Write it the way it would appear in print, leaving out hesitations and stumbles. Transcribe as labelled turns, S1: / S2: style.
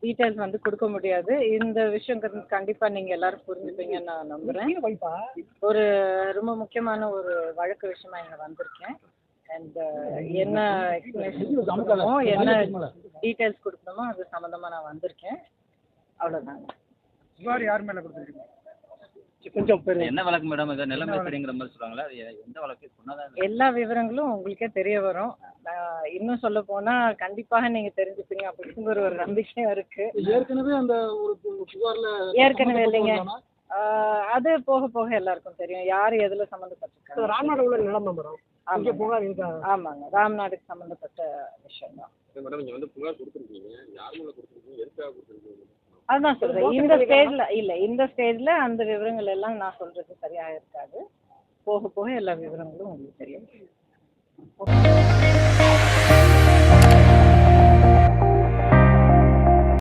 S1: Details வந்து கொடுக்க முடியாது. இந்த விஷயம் கண்டிப்பா நீங்க எல்லாரும் புரிஞ்சுப்பீங்கன்னு நான் நம்புறேன். ஒரு ரொம்ப முக்கியமான ஒரு வழக்கு விஷயமா இங்க வந்திருக்கேன். அண்ட் என்ன எக்ஸ்பிளனேஷன் கொடுக்கணுமோ, என்ன டீடைல்ஸ் கொடுக்கணுமோ அது சம்மந்தமா நான் வந்திருக்கேன். அவ்வளோதாங்க.
S2: யார் மேல கொடுத்துருக்கீங்க?
S3: என்ன வழக்கு மேடம்? இது நிலம் சரிங்கிற மாதிரி சொல்றாங்களா? எந்த வழக்கு சொன்னாதான்
S1: எல்லா விவரங்களும் உங்களுக்கே தெரிய வரும். இன்னும் சொல்ல போனா கண்டிப்பாக நீங்க தெரிஞ்சுப்பீங்க அப்படிங்கிற ஒரு நம்பிக்கையும் இருக்கு.
S2: ஏற்கனவே அந்த ஒரு புகார்ல
S1: ஏற்கனவே இல்லைங்க, அது போக போக எல்லாருக்கும் தெரியும் யார் எதுல சம்மந்தப்பட்டிருக்காங்க.
S2: ராம்நாடு உள்ள நிலம் மேடம்.
S1: ஆமாங்க, ராம்நாடுக்கு சம்மந்தப்பட்ட விஷயம் தான். அதுதான் சொல்றேன். இந்த ஸ்டேஜ்ல அந்த விவரங்கள் எல்லாம் நான் சொல்றது சரியா இருக்காது. போக போக எல்லா விவரங்களும் உங்களுக்கு தெரியும்.